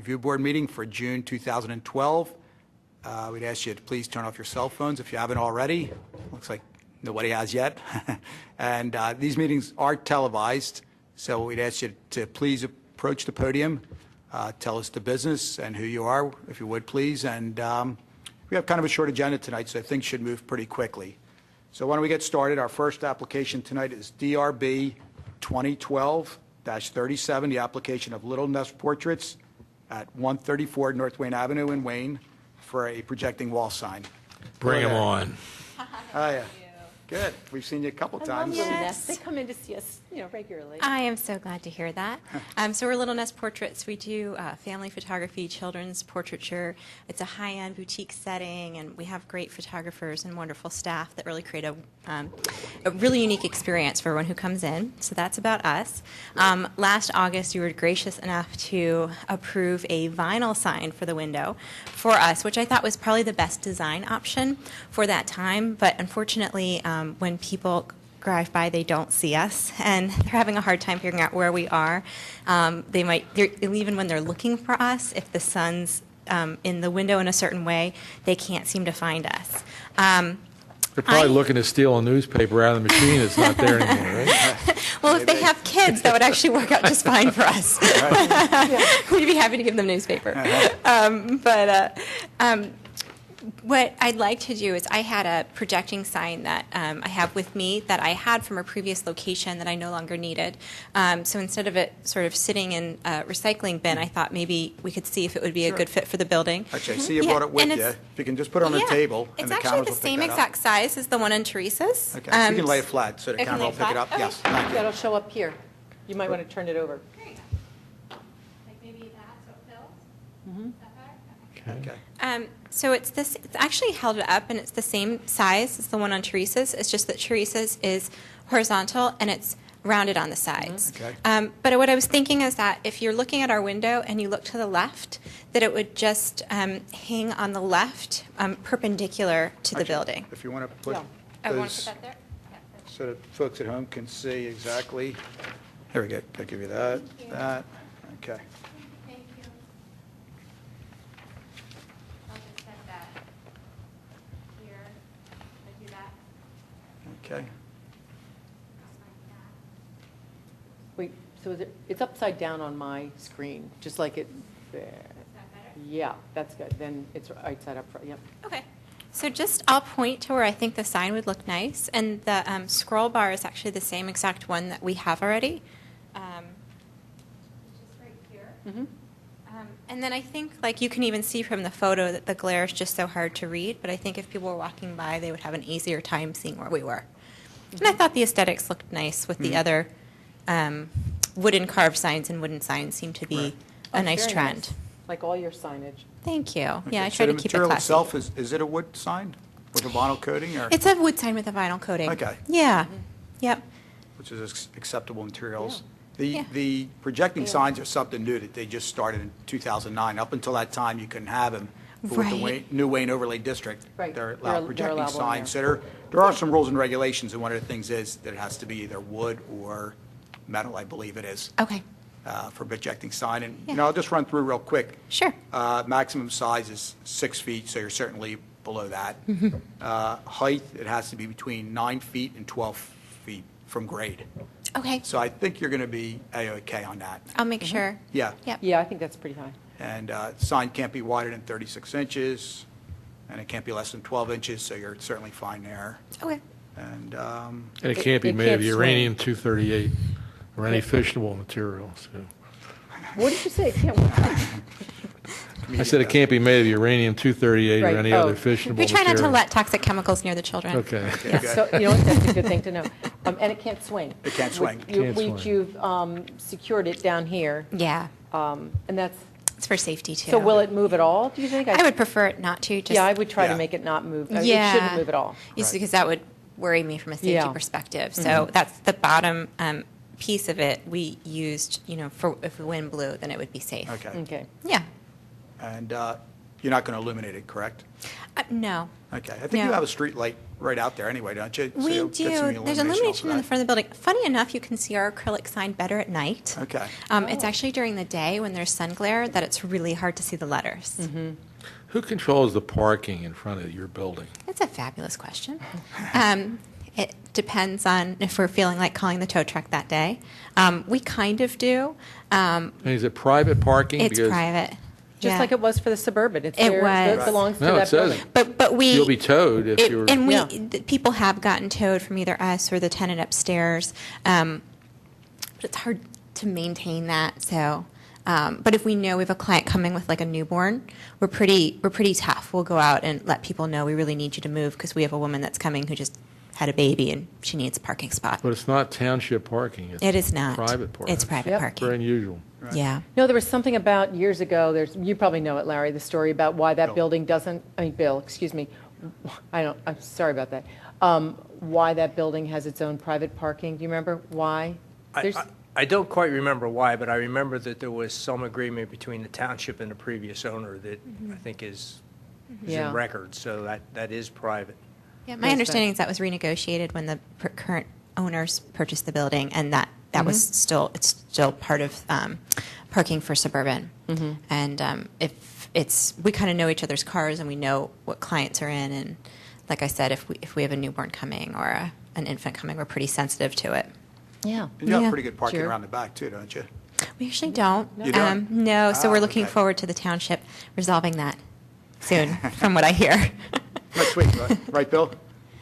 Review Board meeting for June 2012. We'd ask you to please turn off your cell phones if you haven't already. Looks like nobody has yet. And these meetings are televised, so we'd ask you to please approach the podium, tell us the business and who you are, if you would, please. And we have kind of a short agenda tonight, so things should move pretty quickly. So why don't we get started? Our first application tonight is DRB 2012-37, the application of Little Nest Portraits at 134 North Wayne Avenue in Wayne for a projecting wall sign. Bring them on. Oh, yeah. Good. We've seen you a couple times. Little Yes. Nest. They come in to see us, regularly. I am so glad to hear that. So we're Little Nest Portraits. We do family photography, children's portraiture. It's a high-end boutique setting, and we have great photographers and wonderful staff that really create a really unique experience for everyone who comes in. So that's about us. Last August, you were gracious enough to approve a vinyl sign for the window for us, which I thought was probably the best design option for that time. But unfortunately, when people drive by, they don't see us, and they're having a hard time figuring out where we are. Even when they're looking for us, if the sun's in the window in a certain way, they can't seem to find us. They're probably looking to steal a newspaper out of the machine that's not there anymore, right? Well, if they have kids, that would actually work out just fine for us. We'd be happy to give them newspaper. What I'd like to do is I had a projecting sign that I have with me that I had from a previous location that I no longer needed. So instead of it sort of sitting in a recycling bin, I thought maybe we could see if it would be a good fit for the building. Actually, I see you brought it with you. If you can just put it on the table, and It's the actually cameras the will pick same that up. exact size as the one in Teresa's. Okay, so you can lay it flat so the I can camera lay will it pick it flat? up. Okay. Yes, thank you. That'll show up here. You might want to turn it over. Great. Like maybe that, so it fills? Is that better? Okay. So it's actually held it up, and it's the same size as the one on Teresa's. It's just that Teresa's is horizontal and it's rounded on the sides. Okay. But what I was thinking is that if you're looking at our window and you look to the left, that it would just hang on the left, perpendicular to the Actually, building. If you want to put I want to those, put that there. Yeah, that's- so that folks at home can see exactly. There we go. I'll give you that. Thank you. That. Okay. Thank you. I'll just set that here. I do that. Okay. Just like that. Wait, so it's upside down on my screen, just like it there. Is that better? Yeah, that's good. Then it's right side up front. Yep. Okay. So I'll point to where I think the sign would look nice, and the scroll bar is actually the same exact one that we have already. Just right here. Mm-hmm. And then I think, you can even see from the photo that the glare is just so hard to read, but I think if people were walking by, they would have an easier time seeing where we were. And I thought the aesthetics looked nice with the other wooden carved signs, and wooden signs seem to be a nice Very trend. nice. Like all your signage. Thank you. Okay. Yeah, I So try to the keep it material classy. itself, is it a wood sign with a vinyl coating, or It's a wood sign with a vinyl coating. Okay. Yeah. Yep. which is acceptable materials? Yeah. The projecting signs are something new that they just started in 2009. Up until that time, you couldn't have them. But with the Right. new Wayne Overlay District, Right. they're They're allowed projecting allowable in signs. So there. there are some rules and regulations, and one of the things is that it has to be either wood or metal, I believe it is, Okay. for projecting sign. And, Yeah. I'll just run through real quick. Sure. Maximum size is 6 feet, so you're certainly below that. Mm-hmm. Height, it has to be between 9 feet and 12 feet from grade. Okay. So I think you're going to be A-OK on that. I'll make sure. Yeah. Yep. Yeah, I think that's pretty high. And sign can't be wider than 36 inches, and it can't be less than 12 inches, so you're certainly fine there. Okay. And And it can't be It made of can't swing. uranium-238 or any fissionable material. So. What did you say? It can't. I said it can't be made of uranium-238 Right. or any Oh. other fissionable We try material. not to let toxic chemicals near the children. Okay. Yeah, so, you know what, that's a good thing to know. And it can't swing. It can't swing. Can't swing. You've secured it down here, Yeah. and that's, It's for safety, too. so will it move at all, do you think? I would prefer it not to. Just, Yeah, I would try Yeah. to make it not move. It Yeah. shouldn't move at all. Just because that would worry me from a safety Yeah. perspective. So that's the bottom piece of it we used, for if the wind blew, then it would be safe. Okay. Okay. Yeah. And you're not going to illuminate it, correct? No. Okay. I think you No. have a street light right out there anyway, don't you? So We you'll get some do. There's off illumination in the that. front of the building. Funny enough, you can see our acrylic sign better at night. Okay. It's actually during the day when there's sun glare that it's really hard to see the letters. Who controls the parking in front of your building? That's a fabulous question. It depends on if we're feeling like calling the tow truck that day. We kind of do. And is it private parking? It's Because private. Just Yeah. like it was for the Suburban. It's It theirs, was. It belongs to No, it that says building. But we You'll be towed if you're. and Yeah. people have gotten towed from either us or the tenant upstairs. But it's hard to maintain that. So, but if we know we have a client coming with like a newborn, we're pretty tough. We'll go out and let people know we really need you to move because we have a woman that's coming who just had a baby and she needs a parking spot. But it's not township parking. It's It is not. private parking. It's private Yep. parking. Very unusual. Yeah. No, there was something about years ago, you probably know it, Larry, the story about why that building doesn't, Bill, excuse me. I'm sorry about that. Why that building has its own private parking. Do you remember why? There's- I don't quite remember why, but I remember that there was some agreement between the township and the previous owner that I think is Yeah. in record, so that is private. Yeah, my understanding is that was renegotiated when the current owners purchased the building, and that was it's still part of parking for Suburban. And if we kind of know each other's cars and we know what clients are in, and like I said, if we have a newborn coming or an infant coming, we're pretty sensitive to it. Yeah. And you have Yeah. pretty good parking Sure. around the back too, don't you? We actually don't. You don't? No, so Ah, we're looking okay. forward to the township resolving that soon, from what I hear. Next week, right, Bill?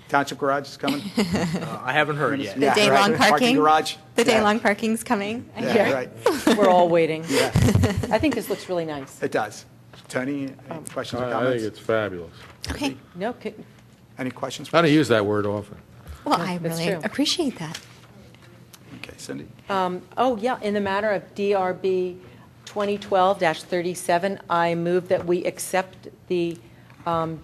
Township garage is coming? I haven't heard yet. The Yeah, day-long right. parking. garage? The Yeah. day-long parking's coming. I hear. Yeah, right. We're all waiting. Yeah, I think this looks really nice. it does. Tony, any questions or I think comments? it's fabulous. Okay. No, Any questions? I don't use that word often. Well, I that's really true. appreciate that. Okay, Cindy? oh, yeah, in the matter of DRB 2012-37, I move that we accept the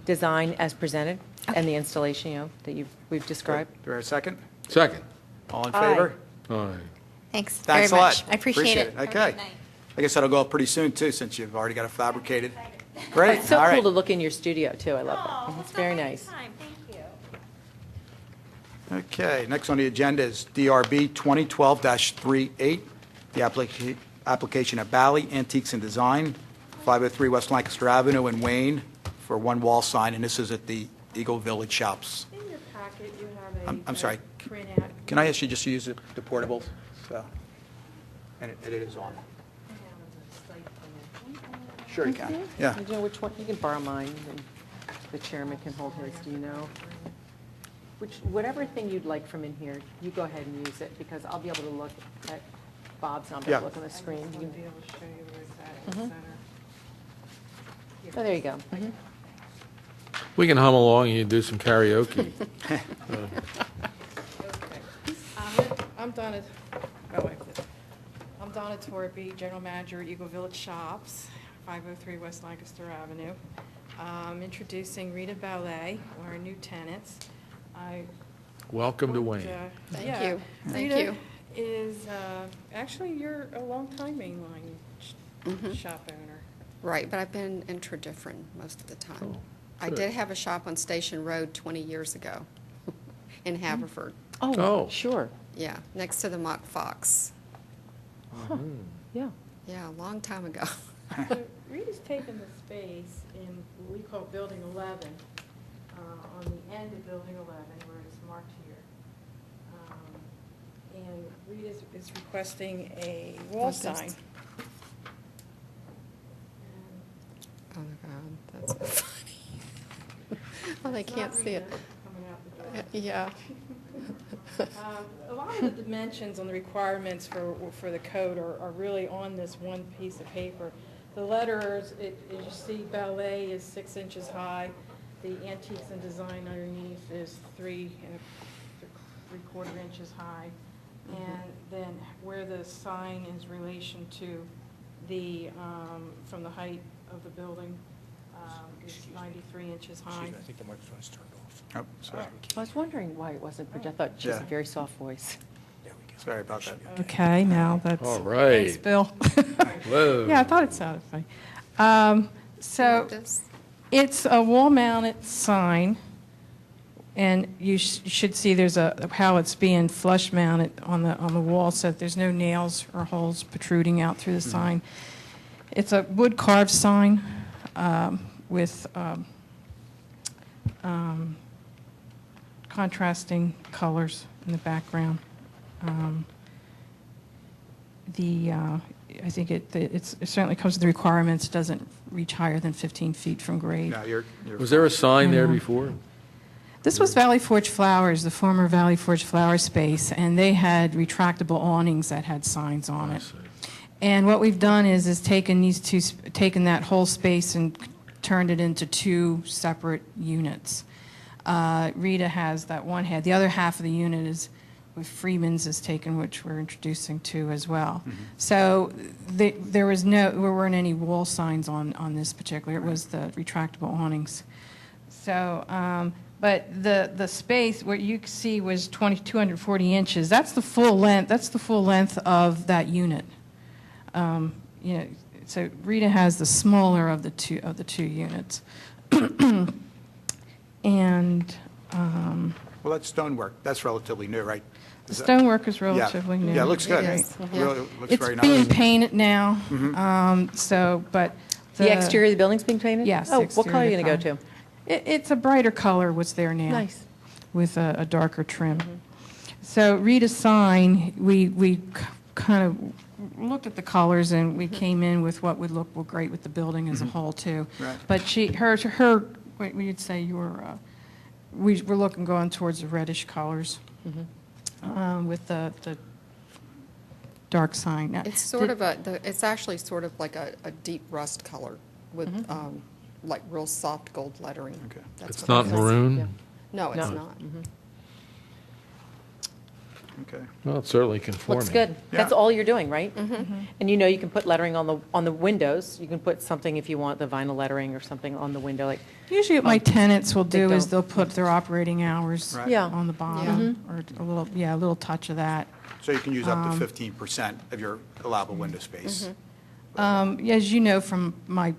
design as presented and the installation, that we've described. Do I have a second? Second. All in Aye. favor? All right. Thanks, Thanks a very lot. much. I appreciate it. Have a Okay. good night. I guess that'll go up pretty soon too, since you've already got it fabricated. Great, It's so all cool right. to look in your studio, too. I love it. It's very nice. Thank you. Okay, next on the agenda is DRB 2012-38, the application of Bally Antiques and Design, 503 West Lancaster Avenue in Wayne, for one wall sign, and this is at the Eagle Village Shops. In your packet, you have a I'm sorry. printout. Can I ask you just to use the portables? So, and it is on. Sure you can. Yeah. Do you know which one? You can borrow mine, and the chairman can hold his. Do you know? Whatever thing you'd like from in here, you go ahead and use it, because I'll be able to look at Bob's, and I'll be able to look on the screen. You I'll can- be able to show you where it's at in the center. Oh, there you go. We can hum along and you can do some karaoke. I'm Donna, oh, wait. I'm Donna Torby, General Manager at Eagle Village Shops, 503 West Lancaster Avenue. Introducing Rita Ballet, our new tenants. Welcome to Wayne. Thank you. Thank Rita you. is, actually, you're a long-time mainline shop owner. Right, but I've been in Tredyffrin most of the time. Oh, I good. did have a shop on Station Road 20 years ago in Haverford. Oh, Oh. sure. Yeah, next to the Mock Fox. Yeah. Yeah, a long time ago. So Rita's taken the space in what we call Building 11, on the end of Building 11, where it is marked here. And Rita is requesting a wall What's this? sign. Oh, my God, that's so funny. Well, they can't see it. Coming out the door. Yeah. A lot of the dimensions on the requirements for the code are really on this one piece of paper. The letters, as you see, ballet is 6 inches high. The antiques and design underneath is 3 3/4 inches high. And then where the sign is relation to the, from the height of the building, is 93 inches high. I think the microphone's turned off. Oh, sorry. I was wondering why it wasn't projected. I thought she has a Yeah. very soft voice. There we go. Sorry about that. Okay, now that's. All right. Thanks, Bill. Whoa. Yeah, I thought it sounded funny. So, This? It's a wall-mounted sign, and you should see there's how it's being flush-mounted on the wall, so that there's no nails or holes protruding out through the sign. It's a wood-carved sign with contrasting colors in the background. I think it certainly comes with the requirements. It doesn't reach higher than 15 feet from grade. No, you're Was there a sign there Mm-hmm. before? This was Valley Forge Flowers, the former Valley Forge Flower Space, and they had retractable awnings that had signs on it. And what we've done is taken that whole space and turned it into two separate units. Rita has that one head. The other half of the unit is with Freeman's is taken, which we're introducing to as well. So there weren't any wall signs on this particular. It was the retractable awnings. So, but the space what you see was 240 inches. That's the full length. That's the full length of that unit. So Rita has the smaller of the two units. And Well, that's stonework. That's relatively new, right? the stonework is relatively new. Yeah, it looks good. It is. Really looks It's very being nice. painted now. But The exterior of the building's being painted? Yes, Oh, the what color are you exterior going to go to? It's a brighter color what's there now. Nice. With a darker trim. So Rita's sign, we kind of looked at the colors and we came in with what would look great with the building as a whole too. Right. But what you'd say we were looking going towards the reddish colors with the dark sign. Now, It's sort of it's actually sort of like a deep rust color with like real soft gold lettering. Okay. That's It's what not it is. maroon? No, it's No. not. Okay. Well, it's certainly conforming. Looks good. That's Yeah. all you're doing, right? And you can put lettering on the windows. You can put something if you want the vinyl lettering or something on the window, like Usually what my tenants will they do is don't- they'll put their operating hours Right. Yeah. on the bottom, or a little touch of that. So you can use up to 15% of your allowable window space. As you know from my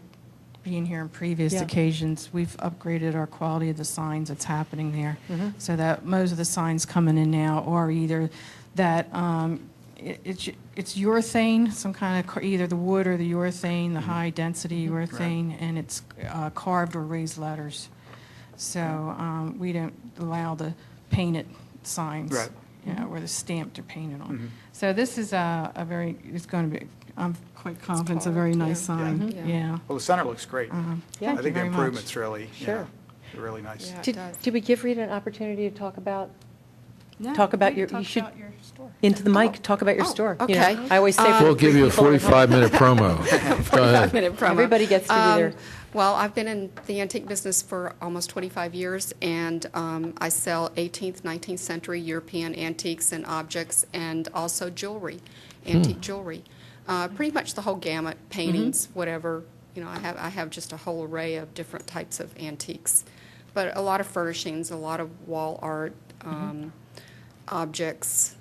being here in previous Yeah. occasions, we've upgraded our quality of the signs that's happening there. So that most of the signs coming in now are either that it's urethane, some kind of, either the wood or the urethane, the high-density urethane, and it's carved or raised letters. So we don't allow the painted signs. Right. Where the stamped or painted on. So this is it's going to be, I'm quite confident it's a very nice sign. Yeah. Yeah. Well, the center looks great. Yeah. I Thank you think the very much. improvements really, Sure. they're really nice. Yeah. It Did does. we give Rita an opportunity to talk about, No, talk about we your, can you talk should, about your store. into the mic, talk about your Oh, store. okay. I always say. for We'll give you a people at home, 45-minute promo. Go ahead. 5-minute promo. Everybody gets to do their. Well, I've been in the antique business for almost 25 years, and I sell 18th, 19th century European antiques and objects, and also jewelry, antique jewelry. Pretty much the whole gamut, paintings, whatever. I have just a whole array of different types of antiques, but a lot of furnishings, a lot of wall art, objects.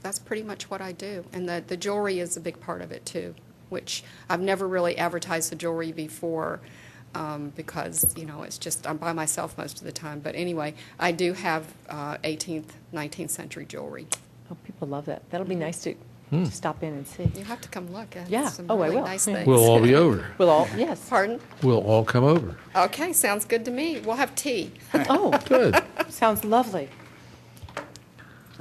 That's pretty much what I do, and the jewelry is a big part of it too, which I've never really advertised the jewelry before because, it's just I'm by myself most of the time. But anyway, I do have 18th, 19th century jewelry. Oh, people love that. That'll be nice to stop in and see. You have to come look at Yeah. some Oh, I really will. nice Yeah. things. We'll all be over. We'll all, yes. Pardon? We'll all come over. Okay, sounds good to me. We'll have tea. Oh, Good. sounds lovely.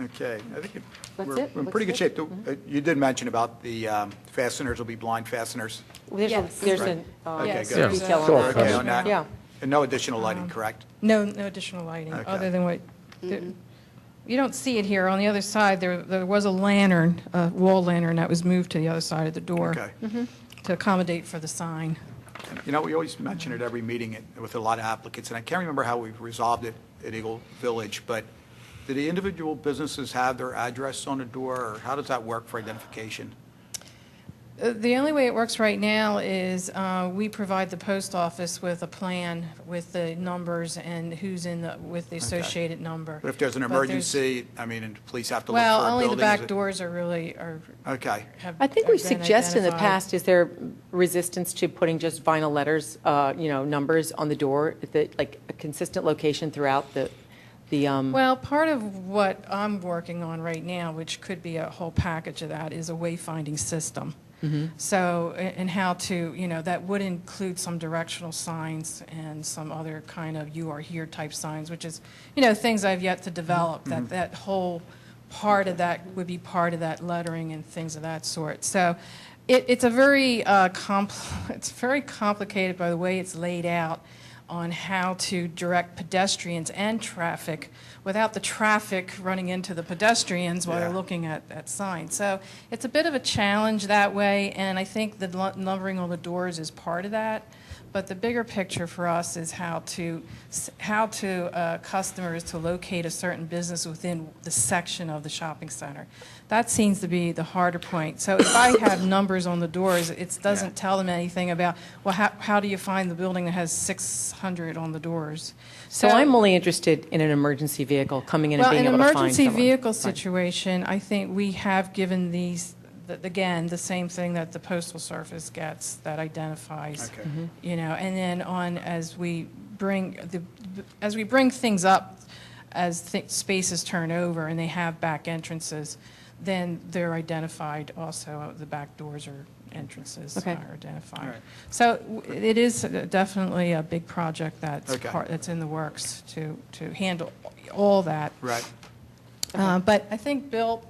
Okay. I think That's we're it. in Looks pretty good good. shape. You did mention about the fasteners will be blind fasteners. There's Yes. there's Right. an Okay, Yes, good. there's detail It's all on Okay, that. on that. Yeah. And no additional lighting, correct? No additional lighting, Okay. other than what, you don't see it here. On the other side, there was a lantern, a wall lantern that was moved to the other side of the door Okay. to accommodate for the sign. We always mention at every meeting with a lot of applicants, and I can't remember how we've resolved it at Eagle Village, but do the individual businesses have their address on the door, or how does that work for identification? The only way it works right now is we provide the post office with a plan with the numbers and who's with the associated number. But if there's an But emergency, I mean, and the police have to look for a Well, building? only the is back it- doors are Okay. I think we've have been suggested in the identified. past, is there resistance to putting just vinyl letters, numbers on the door, like a consistent location throughout the Well, part of what I'm working on right now, which could be a whole package of that, is a wayfinding system. So, and how to, that would include some directional signs and some other kind of "you are here" type signs, which is, things I've yet to develop. That whole part of that would be part of that lettering and things of that sort. So, it's a very it's very complicated by the way it's laid out on how to direct pedestrians and traffic without the traffic running into the pedestrians while they're Yeah. looking at signs. So it's a bit of a challenge that way, and I think the numbering on the doors is part of that. But the bigger picture for us is how to customers to locate a certain business within the section of the shopping center. That seems to be the harder point. So if I have numbers on the doors, it doesn't tell them anything about, well, how do you find the building that has 600 on the doors? So I'm only interested in an emergency vehicle coming in and being able to find someone. Well, in an emergency vehicle Right. situation, I think we have given these, again, the same thing that the Postal Service gets that identifies, Okay. and then as we bring things up, as spaces turn over and they have back entrances, then they're identified also, the back doors or entrances Okay. are identified. All right. So it is definitely a big project that's Okay. that's in the works to handle all that. Right. But I think Bill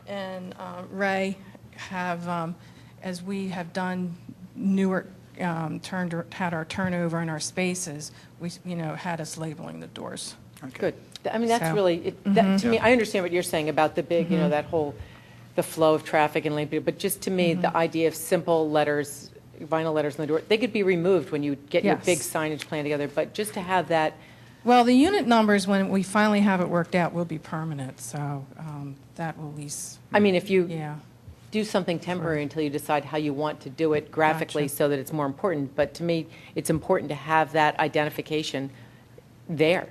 and Ray have, as we have done Newark, had our turnover in our spaces, we, had us labeling the doors. Okay. Good. I mean, that's So- really, to me, I understand what you're saying about the big, that whole, the flow of traffic and lane, but just to me, the idea of simple letters, vinyl letters on the door, they could be removed when you get your Yes. big signage plan together, but just to have that, Well, the unit numbers, when we finally have it worked out, will be permanent, so that will at least, I mean, if you yeah. do something temporary until you decide how you want to do it graphically Gotcha. so that it's more important, but to me, it's important to have that identification there.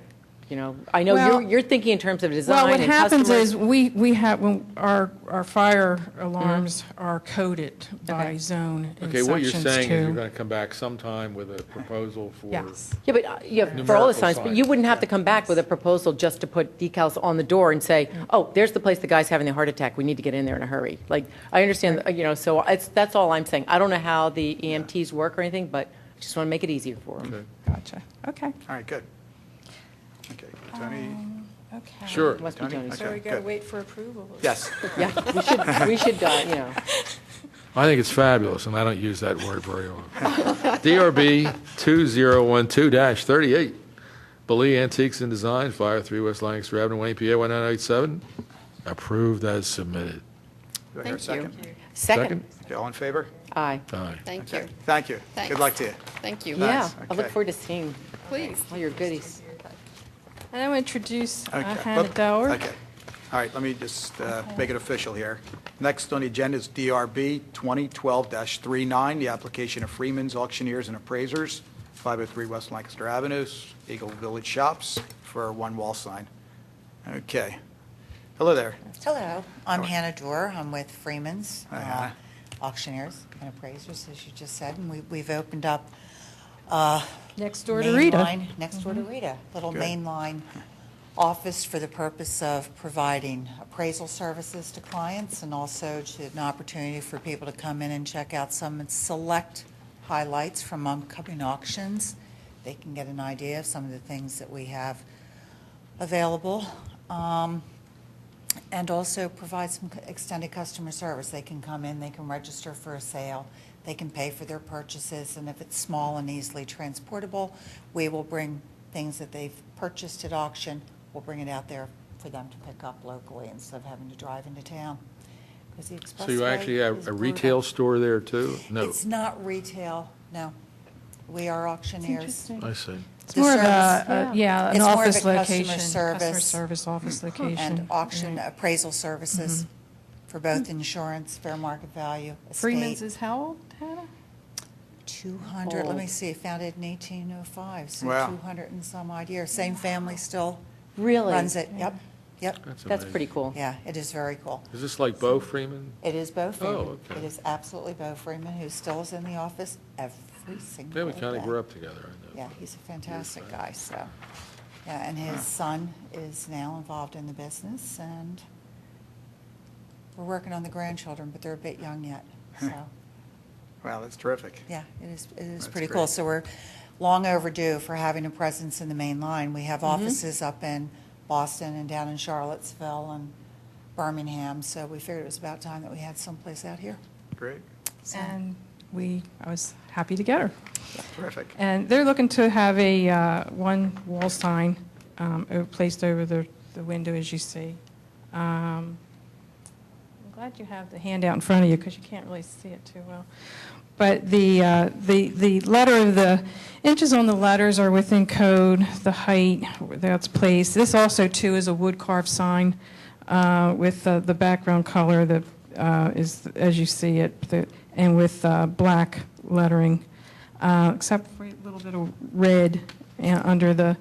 I know Well- you're thinking in terms of design Well, what and happens customers. is, we have, when our fire alarms are coded by Okay. zone in Okay, what you're sections saying is you're two. going to come back sometime with a proposal for. Yes. Yeah, but for all the Numerical signs, but signs. you wouldn't have to come back with a proposal just to put decals on the door and say, oh, there's the place the guy's having the heart attack, we need to get in there in a hurry. Like, I understand, so that's all I'm saying. I don't know how the EMTs work or anything, but I just want to make it easier for them. Okay. Gotcha, okay. All right, good. Okay, Tony? Okay. Sure. Must be Tony? Tony's. So Okay, we got to good. wait for approval. Yes. Yeah, we should, I think it's fabulous, and I don't use that word very often. DRB 2012-38, Belee Antiques and Designs, 503 West Lancaster Avenue, Wayne, PA 19887, approved as submitted. Do I hear a Thank you. second? Second. Okay, all in favor? Aye. Aye. Thank Okay, you. thank you. Good Thanks. luck to you. Thank you. Yeah, I look Okay. forward to seeing Please. all your goodies. And I will introduce Okay. Hannah Dower. Okay. All right, let me just make it official here. Next on the agenda is DRB 2012-39, the application of Freeman's Auctioneers and Appraisers, 503 West Lancaster Avenue, Eagle Village Shops, for a one-wall sign. Okay. Hello there. Hello, I'm Hi. Hannah Doerr. I'm with Freeman's Hi, Hannah. Auctioneers and Appraisers, as you just said, and we've opened up Next door to Rita. next door to Rita, little Good. mainline office for the purpose of providing appraisal services to clients and also an opportunity for people to come in and check out some select highlights from upcoming auctions. They can get an idea of some of the things that we have available. And also provide some extended customer service. They can come in, they can register for a sale, they can pay for their purchases, and if it's small and easily transportable, we will bring things that they've purchased at auction, we'll bring it out there for them to pick up locally instead of having to drive into town. Because the So you expressway actually have is a blurred retail out. store there, too? No. It's not retail, no. We are auctioneers. I see. It's The more of service- an It's more of a office customer location. Customer service. service office location. And auction Right. appraisal services for for both insurance, fair market value, estate. Freeman's is how old, Hannah? 200, let me see, founded in 1805, so Wow. 200 and some odd years. Same family still Really? runs it. Yep, yep. That's amazing. pretty cool. Yeah, it is very cool. Is this like Bo Freeman? It is Bo Freeman. Oh, okay. It is absolutely Bo Freeman, who still is in the office every single Yeah, we day. kind of grew up together, I know. Yeah, he's a fantastic guy, so, yeah, and his son is now involved in the business, and we're working on the grandchildren, but they're a bit young yet, so, Wow, that's terrific. yeah, it is That's pretty great. cool. So we're long overdue for having a presence in the main line. We have offices up in Boston and down in Charlottesville and Birmingham, so we figured it was about time that we had someplace out here. Great, So- And I was happy to get her. terrific. And they're looking to have a one wall sign placed over the window, as you see. I'm glad you have the handout in front of you, because you can't really see it too well. But the letter, the inches on the letters are within code, the height that's placed. This also, too, is a wood carved sign with the background color that is, as you see it, and with black lettering, except for a little bit of red under the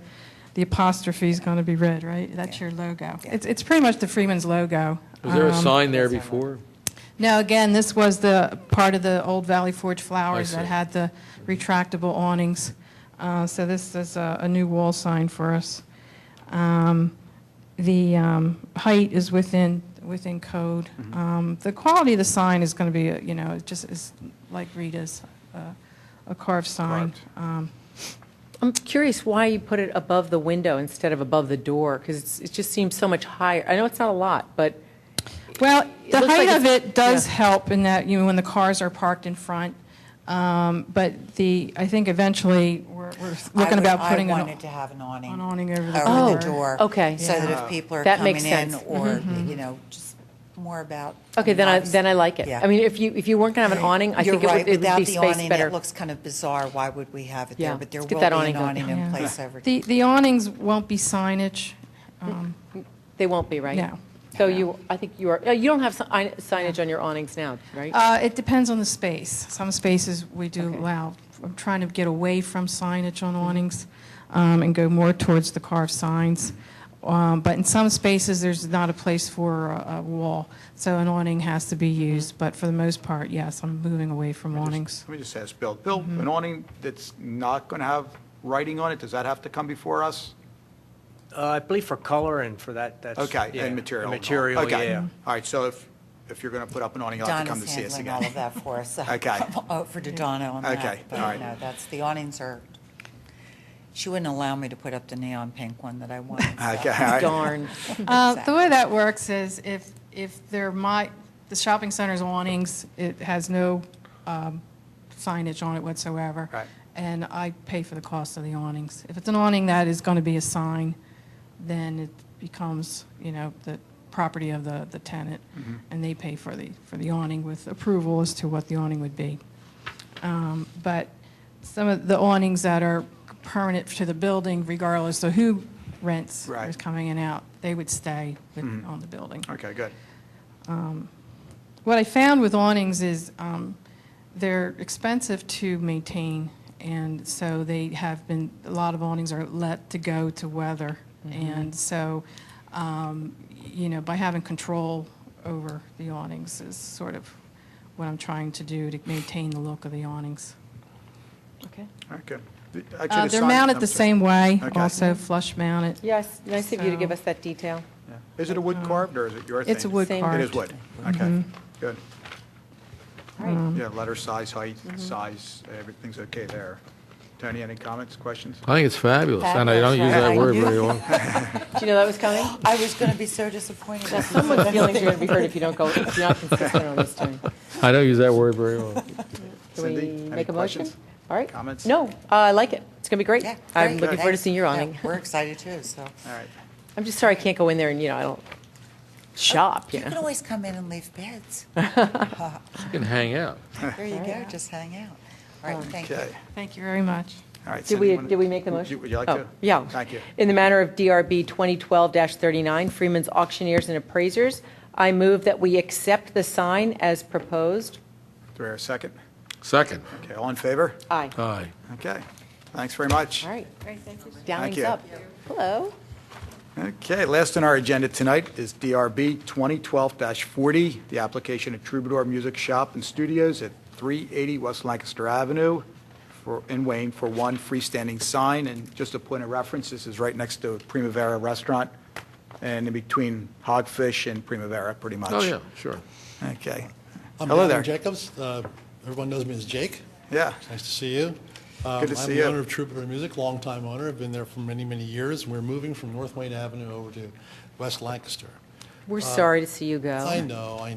apostrophe is going to be red, right? That's your logo. Yeah. It's pretty much the Freeman's logo. Was there a sign there before? No, again, this was the part of the old Valley Forge Flowers I that see. had the retractable awnings. So this is a new wall sign for us. The height is within code. The quality of the sign is going to be, it just is like Rita's, a carved sign. I'm curious why you put it above the window instead of above the door, because it just seems so much higher. I know it's not a lot, but Well, It the looks height like of it's- it does yeah. help in that, when the cars are parked in front. But I think eventually we're looking about putting I an wanted to have an awning awning over the over door. the door. okay. So that Yeah. if people are That coming makes in, sense. or, just more about. Okay, then I like it. Yeah. I mean, if you weren't going to have an awning, I You're think it right, would without be the spaced awning, better. it looks kind of bizarre. Why would we have it there? Yeah, But there let's will get be that an awning awning going. in Yeah. place over. The awnings won't be signage. They won't be, right? No. So I think you don't have signage on your awnings now, right? It depends on the space. Some spaces we do Okay. allow. I'm trying to get away from signage on awnings and go more towards the carved signs. But in some spaces, there's not a place for a wall, so an awning has to be used. But for the most part, yes, I'm moving away from awnings. Let me just ask Bill. Bill, an awning that's not going to have writing on it, does that have to come before us? I believe for color and for that's. Okay, yeah, and material. and Material, Okay. yeah. All right, so if you're going to put up an awning, you'll have to come to Donna's see us handling again. all of that for us. So Okay. I'll over to Donna on that. Okay, But all right. no, the awnings are, she wouldn't allow me to put up the neon pink one that I wanted. so. Okay, all right. Darn. The way that works is if the shopping center's awnings, it has no signage on it whatsoever. Right. And I pay for the cost of the awnings. If it's an awning that is going to be a sign, then it becomes, the property of the tenant, and they pay for the awning with approval as to what the awning would be. But some of the awnings that are permanent to the building, regardless of who rents Right. is coming in and out, they would stay on the building. Okay, good. What I found with awnings is they're expensive to maintain, and so they have been, a lot of awnings are let to go to weather. And so, by having control over the awnings is sort of what I'm trying to do to maintain the look of the awnings. Okay. All right, good. Actually, the They're sign- mounted I'm the sorry. same way, Okay. also flush mounted. Yes, nice of you to give So- us that detail. Yeah. Is it a wood carved or is it your thing? It's a wood Same. carved. It is wood. Okay, good. All right. Yeah, letter size, height, size, everything's okay there. Tony, any comments, questions? I think it's fabulous, and I don't use that Fabulous, word right? very often. Did you know that was coming? I was going to be so disappointed. Now, someone's feelings are going to be hurt if you're not consistent on this, Tony. I don't use that word very often. Can Cindy, we any make a motion? questions? All right. Comments? No, I like it. It's going to be great. Yeah, I'm great. looking forward to Thanks. seeing your Yeah, awning. We're excited too, so. All right. I'm just sorry I can't go in there and, I don't shop, You can always come in and leave beds. You can hang out. There you go, just hang out. All right, thank you. Okay, Thank you very much. all right. Did Cindy, we, wanna- did we make the motion? Would you like Oh, to? Yeah. Thank you. In the matter of DRB 2012-39, Freeman's Auctioneers and Appraisers, I move that we accept the sign as proposed. Do we hear a second? Second. Okay, all in favor? Aye. Aye. Okay, thanks very much. All right. Great, thank you. Downing's you. up. Hello. Okay, last on our agenda tonight is DRB 2012-40, the application of Troubadour Music Shop and Studios at 380 West Lancaster Avenue in Wayne for one freestanding sign. And just a point of reference, this is right next to Primavera Restaurant and in between Hogfish and Primavera, pretty much. Oh, yeah, sure. Okay. I'm Hello Alan there. Jacobs. Everyone knows me as Jake. Yeah, Nice to see you. Good to see I'm you. the owner of Troubadour Music, longtime owner. I've been there for many, many years, and we're moving from North Wayne Avenue over to West Lancaster. We're sorry to see you go. I know. I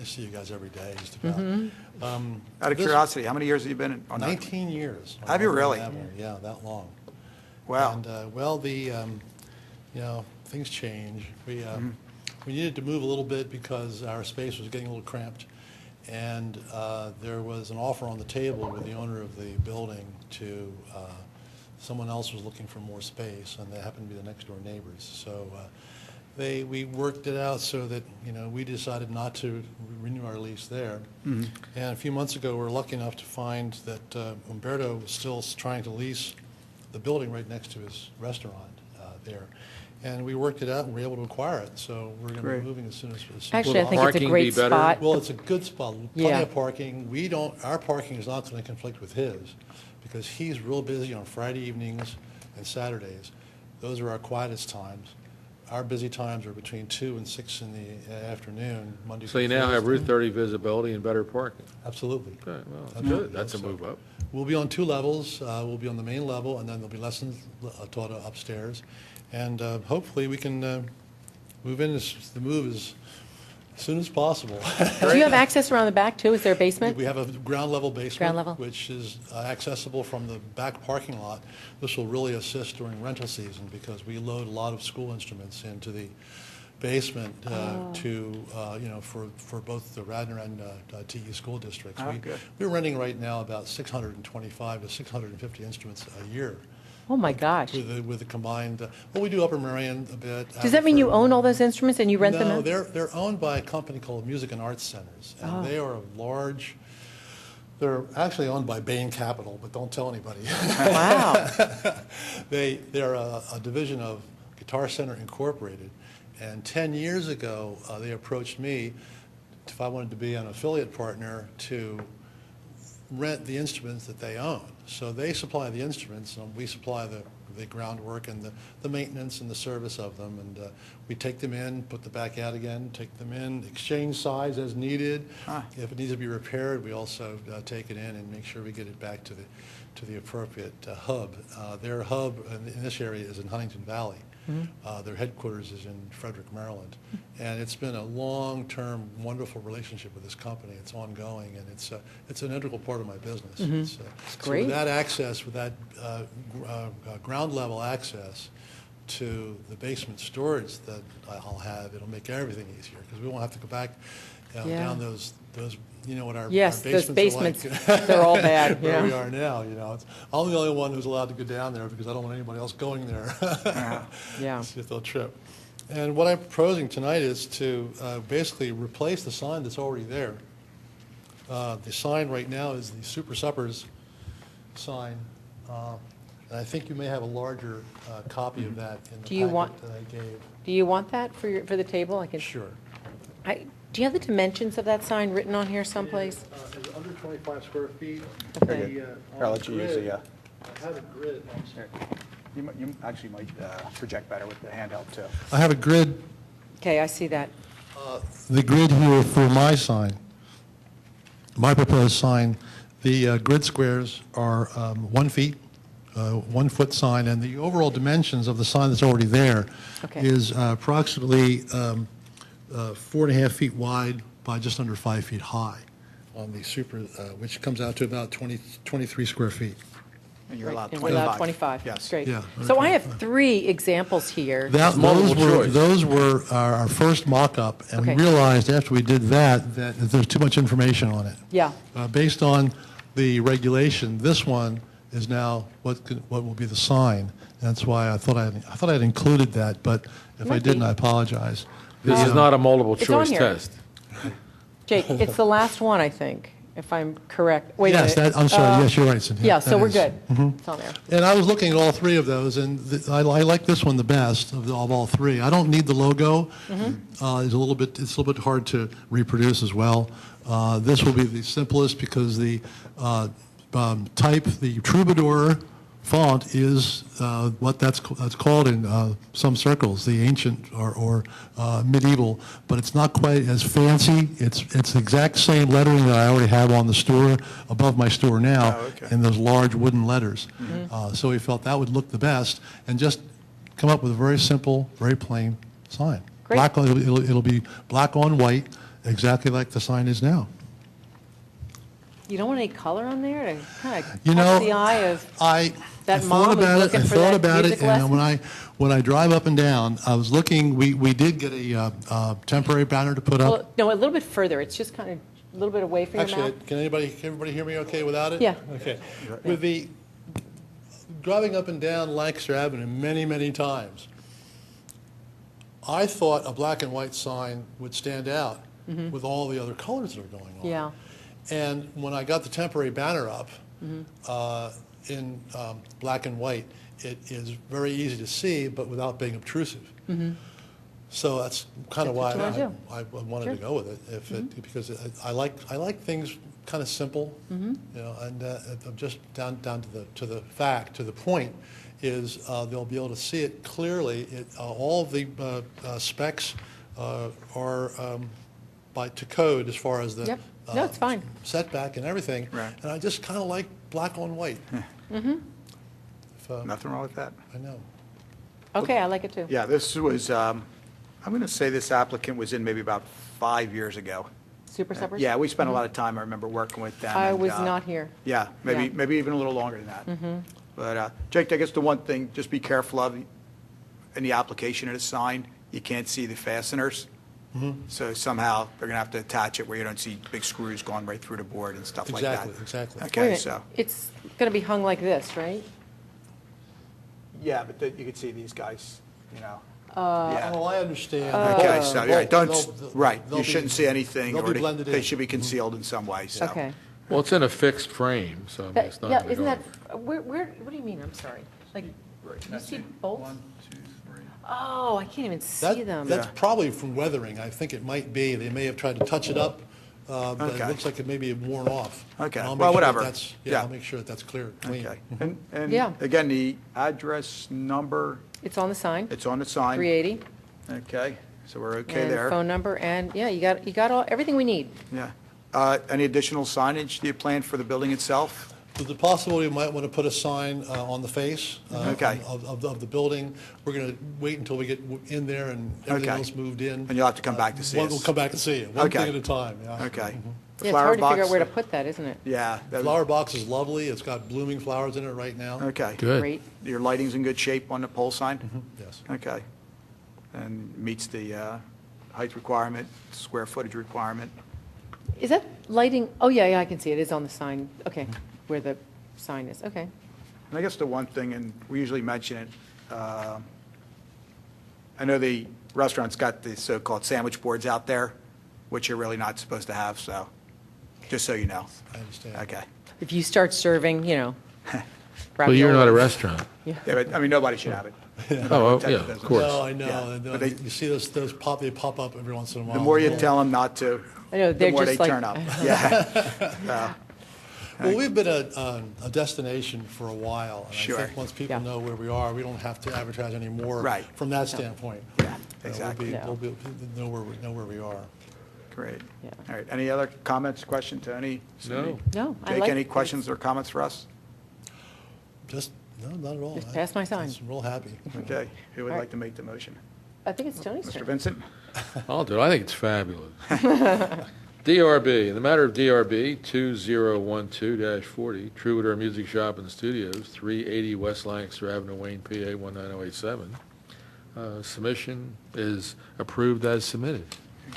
see you guys every day, just about. out of This- curiosity, how many years have you been on that? 19 years. on Have you North Wayne really? Avenue. Yeah, that long. Wow. And, well, things change. We needed to move a little bit because our space was getting a little cramped. And there was an offer on the table with the owner of the building to, someone else was looking for more space, and they happened to be the next door neighbors. So we worked it out so that, we decided not to renew our lease there. And a few months ago, we were lucky enough to find that Umberto was still trying to lease the building right next to his restaurant there. And we worked it out and we were able to acquire it, so we're going to Great. be moving as soon as Actually, I think it's a Parking great be better? spot. Well, it's a good spot, Yeah. plenty of parking. Our parking is not going to conflict with his, because he's real busy on Friday evenings and Saturdays. Those are our quietest times. Our busy times are between 2 and 6 in the afternoon, Monday So through you now have Thursday. Route 30 visibility and better parking. Absolutely. Okay, well, that's Absolutely. good. That's a So move up. We'll be on 2 levels. We'll be on the main level, and then there'll be lessons taught upstairs. And hopefully, we can move in as soon as possible. Do you have access around the back, too? Is there a basement? We have a ground level basement. Ground level. Which is accessible from the back parking lot. This will really assist during rental season, because we load a lot of school instruments into the basement for both the Radnor and TE school districts. Oh, good. We're renting right now about 625 to 650 instruments a year. Oh, my gosh. With the combined, we do Upper Merion a bit. Does that mean you Haverford. own all those instruments and you rent them No, out? they're owned by a company called Music and Arts Centers, and they are they're actually owned by Bain Capital, but don't tell anybody. Wow. They're a division of Guitar Center Incorporated, and 10 years ago, they approached me if I wanted to be an affiliate partner to rent the instruments that they own. So they supply the instruments, and we supply the groundwork and the maintenance and the service of them. And we take them in, put them back out again, take them in, exchange size as needed. If it needs to be repaired, we also take it in and make sure we get it back to the appropriate hub. Their hub in this area is in Huntington Valley. Their headquarters is in Frederick, Maryland. And it's been a long-term, wonderful relationship with this company. It's ongoing, and it's an integral part of my business. So great. with that access, with that ground-level access to the basement storage that I'll have, it'll make everything easier, because we won't have to go back Yeah. down those, what our Yes, those basements are basements, like. they're all bad, Where we yeah. are now, I'm the only one who's allowed to go down there, because I don't want anybody else going there. Yeah. See if they'll trip. And what I'm proposing tonight is to basically replace the sign that's already there. The sign right now is the Super Suppers sign, and I think you may have a larger copy of that in the Do you want- packet that I gave. Do you want that for the table? I can. Sure. Do you have the dimensions of that sign written on here someplace? It's under 25 square feet. Okay. Here, I'll let you use the, I have a grid. You actually might project better with the handheld, too. I have a grid, Okay, I see that. the grid here for my sign, my proposed sign. The grid squares are 1 feet, 1 foot sign, and the overall dimensions of the sign that's already there Okay. is approximately 4.5 feet wide by just under 5 feet high on the super, which comes out to about 23 square feet. And you're allowed And 25. we're allowed 25. Yes. Great. Yeah, So I have 25. 3 examples here. multiple choice. Those were our first mock-up, and Okay. we realized after we did that there's too much information on it. Yeah. Based on the regulation, this one is now what will be the sign. That's why I thought I'd included that, but if I Might be. didn't, I apologize. This is not a multiple It's on choice here. test. Jake, it's the last one, I think, if I'm correct. Wait a Yes, minute. I'm sorry, yes, you're right, Cynthia. Yeah, so that we're is. good. It's on there. And I was looking at all three of those, and I like this one the best of all three. I don't need the logo. It's a little bit hard to reproduce as well. This will be the simplest because the the Troubadour font is what that's called in some circles, the ancient or medieval, but it's not quite as fancy. It's the exact same lettering that I already have on the store, above my store now, in those large wooden letters. So we felt that would look the best, and just come up with a very simple, very plain sign. Great. Black, it'll be black on white, exactly like the sign is now. You don't want any color on there to kind of You catch know, the eye of I that thought mom who's about it. looking I for thought that about it, music and lesson? when I drive up and down, I was looking. We did get a temporary banner to put up. Well, no, a little bit further. It's just kind of a little bit away from your Actually, mouth. can everybody hear me okay without it? Yeah. Okay. With the driving up and down Lancaster Avenue many times, I thought a black and white sign would stand out with all the other colors that are going on. Yeah. And when I got the temporary banner up in black and white, it is very easy to see, but without being obtrusive. So that's kind of why That's what you I wanted to go with it, because I like things kind of simple, you know, and just down to the fact, to the point, is they'll be able to see it clearly. All of the specs are to code as far as the Yep. No, it's fine. setback and everything. Right. And I just kind of like black on white. Nothing wrong with that. I know. Okay, I like it too. Yeah, this was, I'm going to say this applicant was in maybe about 5 years ago. Super Suppers? Yeah, we spent a lot of time, I remember, working with them. I and, was not here. Yeah, Yeah. maybe even a little longer than that. But Jake, I guess the one thing, just be careful of, in the application of the sign, you can't see the fasteners. So somehow they're going to have to attach it where you don't see big screws going right through the board and stuff like that. Exactly. Wait a Okay, minute. so, It's going to be hung like this, right? yeah, but you can see these guys, you know. Oh, Yeah. I understand. Okay, so, yeah, don't, They'll- right, they'll you be- shouldn't see anything. they'll or be blended They in. should be concealed in some way, so. Okay. Well, it's in a fixed frame, so I mean, it's not Yeah, going to isn't go. that, what do you mean? I'm sorry. Like, you see bolts? 1, 2, 3. Oh, I can't even see them. That's probably from weathering. I think it might be. They may have tried to touch it up, but it Okay. looks like it may be worn off. Okay. And I'll Well, make sure whatever. that's- Yeah. I'll make sure that that's clear, clean. Okay. And Yeah. again, the address number, It's on the sign, it's on the sign. 380. Okay, so we're okay And there. phone number, and, yeah, you got all, everything we need. Yeah. Any additional signage do you plan for the building itself? Is it possible you might want to put a sign on the face Okay. of the building? We're going to wait until we get in there and everything Okay. else moved in. And you'll have to come back to see us. We'll come back and see you, one Okay. thing at a time, yeah. Okay. The Yeah, it's flower hard to figure box- out where to put that, isn't it? Yeah. that- Flower box is lovely. It's got blooming flowers in it right now. Okay. Good. Great. Your lighting's in good shape on the pole sign? Yes. Okay. And meets the height requirement, square footage requirement? Is that lighting, oh, yeah, I can see it, it's on the sign, okay, where the sign is, okay. And I guess the one thing, and we usually mention it, I know the restaurant's got the so-called sandwich boards out there, which you're really not supposed to have, so, just so you know. I understand. Okay. If you start serving, you know. Well, you're not a raviolis. restaurant. Yeah, but, I mean, nobody should have it. Oh, Type yeah, of of business. course. No, I know. Yeah. and, But they- you see those they pop up every once in a while. The more you tell them not to, I know, the they're more they just like. turn up. Yeah. Well, we've been a destination for a while. And Sure. I think once people Yeah. know where we are, we don't have to advertise anymore. Right. From that standpoint. Yeah, exactly. No. We'll be, know where we are. Great. Yeah. All right, any other comments, question, Tony? Cindy? No, I Jake, like any it. questions or comments for us? Just, no, not at all. Just pass my sign. I'm real happy. Okay, who would All right. like to make the motion? I think it's Tony's Mr. turn. Vincent? I'll do it. I think it's fabulous. DRB, in the matter of DRB 2012-40, Troubadour Music Shop and Studios, 380 West Lancaster Avenue, Wayne, PA 19087. Submission is approved as submitted.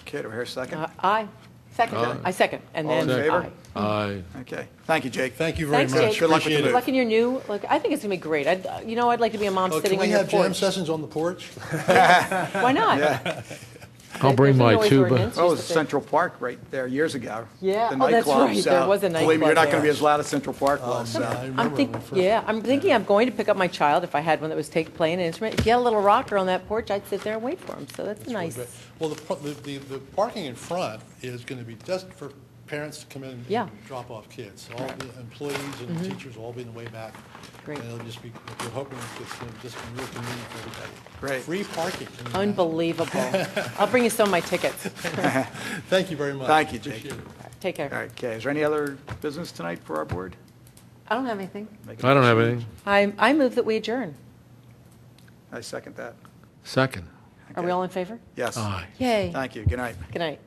Okay, do I hear a second? Aye. Second, Aye. I second, and All in then favor? aye. Aye. Okay, thank you, Jake. Thank you very Thanks, much. Jake. Good luck with the Appreciate move. it. Good luck in your new, look, I think it's gonna be great. I'd like to be a mom Oh, sitting can on we your have jam porch. sessions on the porch? Why not? I'll bring There's a my noise tuba. ordinance. Oh, it Used was to be. Central Park right there years ago. Yeah. The Oh, that's nightclubs, right. There was a Believe me, nightclub you're not going to be there. as loud as Central Park was. Yeah, I I'm remember when we first- I'm thinking I'm going to pick up my child if I had one that was playing an instrument. If you had a little rocker on that porch, I'd sit there and wait for him. So that's It's really nice. great. Well, the parking in front is going to be just for parents to come in Yeah. and drop off kids. All the employees and teachers will all be in the way back. Great. And it'll just be, we're hoping it's going to just be real convenient for everybody. Great. Free parking. Can you imagine? Unbelievable. I'll bring you some of my tickets. Thank you very much. Thank you, Jake. Appreciate it. Take care. All right, okay, is there any other business tonight for our board? I don't have anything. Make a I don't have motion. anything. I move that we adjourn. I second that. Second. Are we all in favor? Yes. Aye. Yay. Thank you, good night. Good night.